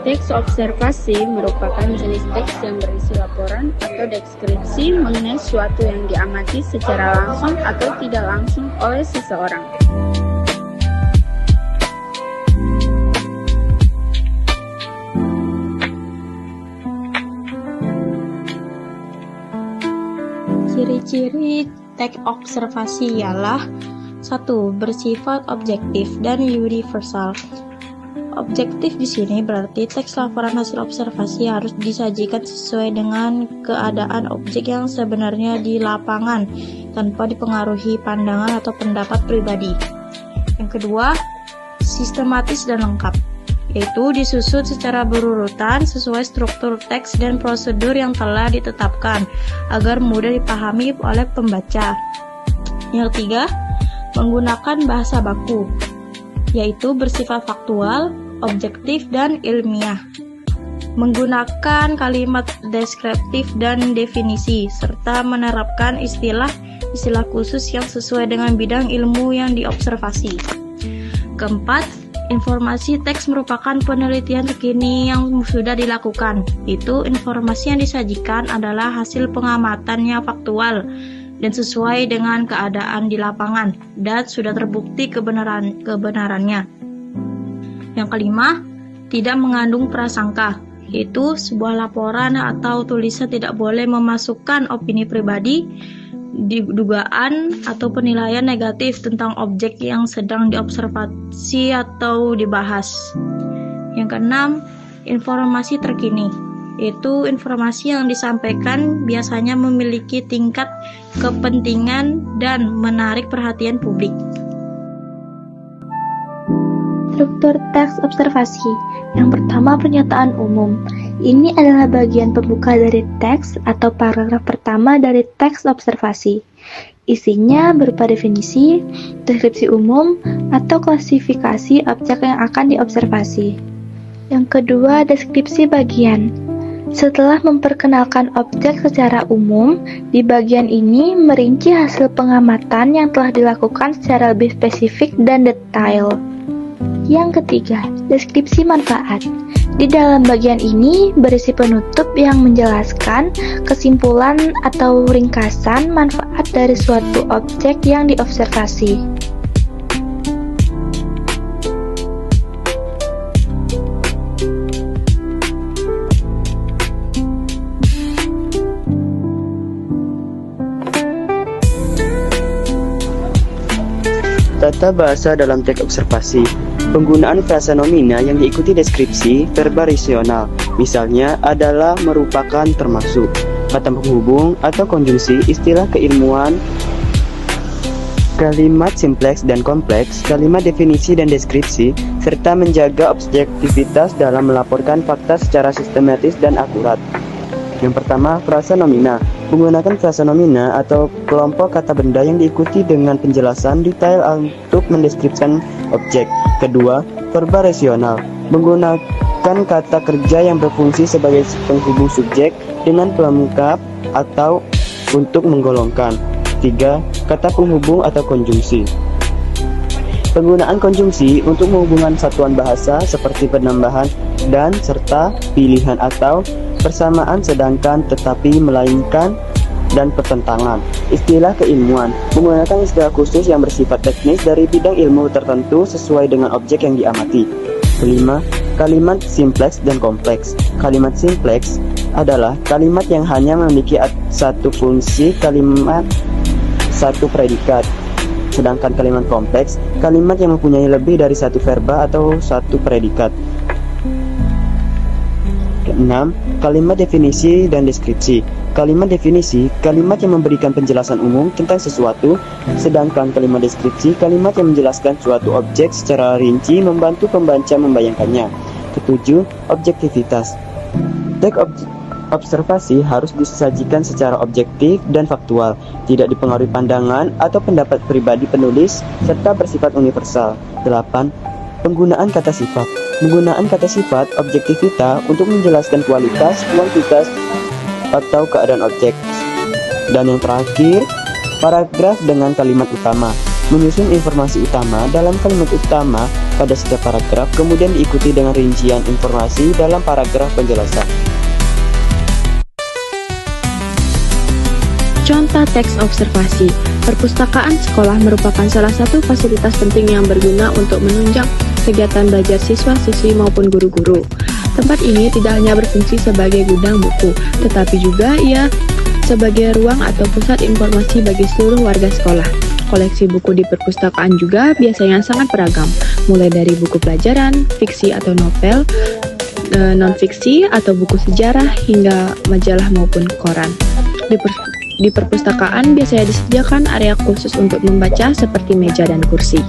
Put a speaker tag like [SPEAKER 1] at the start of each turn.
[SPEAKER 1] Teks observasi merupakan jenis teks yang berisi laporan atau deskripsi mengenai suatu yang diamati secara langsung atau tidak langsung oleh seseorang.
[SPEAKER 2] Ciri-ciri teks observasi ialah 1. Bersifat objektif dan universal. Objektif di sini berarti teks laporan hasil observasi harus disajikan sesuai dengan keadaan objek yang sebenarnya di lapangan tanpa dipengaruhi pandangan atau pendapat pribadi. Yang kedua, sistematis dan lengkap, yaitu disusun secara berurutan sesuai struktur teks dan prosedur yang telah ditetapkan agar mudah dipahami oleh pembaca. Yang ketiga, menggunakan bahasa baku, yaitu bersifat faktual, objektif, dan ilmiah. Menggunakan kalimat deskriptif dan definisi, serta menerapkan istilah khusus yang sesuai dengan bidang ilmu yang diobservasi. Keempat, informasi teks merupakan penelitian terkini yang sudah dilakukan. Itu informasi yang disajikan adalah hasil pengamatan yang faktual dan sesuai dengan keadaan di lapangan dan sudah terbukti kebenarannya. Yang kelima, tidak mengandung prasangka, yaitu sebuah laporan atau tulisan tidak boleh memasukkan opini pribadi, dugaan atau penilaian negatif tentang objek yang sedang diobservasi atau dibahas. Yang keenam, informasi terkini, yaitu informasi yang disampaikan biasanya memiliki tingkat kepentingan dan menarik perhatian publik.
[SPEAKER 3] Struktur teks observasi. Yang pertama, pernyataan umum. Ini adalah bagian pembuka dari teks atau paragraf pertama dari teks observasi. Isinya berupa definisi, deskripsi umum, atau klasifikasi objek yang akan diobservasi. Yang kedua, deskripsi bagian. Setelah memperkenalkan objek secara umum, di bagian ini merinci hasil pengamatan yang telah dilakukan secara lebih spesifik dan detail. Yang ketiga, deskripsi manfaat. Di dalam bagian ini berisi penutup yang menjelaskan kesimpulan atau ringkasan manfaat dari suatu objek yang diobservasi.
[SPEAKER 4] Tata bahasa dalam teks observasi. Penggunaan frasa nomina yang diikuti deskripsi verba rasional, misalnya adalah merupakan termasuk, kata penghubung atau konjungsi, istilah keilmuan, kalimat simpleks dan kompleks, kalimat definisi dan deskripsi, serta menjaga objektivitas dalam melaporkan fakta secara sistematis dan akurat. Yang pertama, frasa nomina. Menggunakan frasa nomina atau kelompok kata benda yang diikuti dengan penjelasan detail untuk mendeskripsikan objek. Kedua, verba rasional. Menggunakan kata kerja yang berfungsi sebagai penghubung subjek dengan pelengkap atau untuk menggolongkan. Tiga, kata penghubung atau konjungsi. Penggunaan konjungsi untuk menghubungkan satuan bahasa seperti penambahan dan serta pilihan atau persamaan sedangkan tetapi melainkan dan pertentangan. Istilah keilmuan menggunakan istilah khusus yang bersifat teknis dari bidang ilmu tertentu sesuai dengan objek yang diamati. Kelima, kalimat simpleks dan kompleks. Kalimat simpleks adalah kalimat yang hanya memiliki satu fungsi kalimat, satu predikat. Sedangkan kalimat kompleks, kalimat yang mempunyai lebih dari satu verba atau satu predikat. Keenam, kalimat definisi dan deskripsi. Kalimat definisi, kalimat yang memberikan penjelasan umum tentang sesuatu, sedangkan kalimat deskripsi, kalimat yang menjelaskan suatu objek secara rinci membantu pembaca membayangkannya. Ketujuh, objektivitas. Teks observasi harus disajikan secara objektif dan faktual, tidak dipengaruhi pandangan atau pendapat pribadi penulis, serta bersifat universal. 8. Penggunaan kata sifat. Penggunaan kata sifat objektivita untuk menjelaskan kualitas, kuantitas, atau keadaan objek. Dan yang terakhir, paragraf dengan kalimat utama. Menyusun informasi utama dalam kalimat utama pada setiap paragraf, kemudian diikuti dengan rincian informasi dalam paragraf penjelasan.
[SPEAKER 5] Contoh teks observasi. Perpustakaan sekolah merupakan salah satu fasilitas penting yang berguna untuk menunjang kegiatan belajar siswa-siswi maupun guru-guru. Tempat ini tidak hanya berfungsi sebagai gudang buku, tetapi juga ia sebagai ruang atau pusat informasi bagi seluruh warga sekolah. Koleksi buku di perpustakaan juga biasanya sangat beragam, mulai dari buku pelajaran, fiksi atau novel, non-fiksi atau buku sejarah, hingga majalah maupun koran. Di perpustakaan biasanya disediakan area khusus untuk membaca seperti meja dan kursi.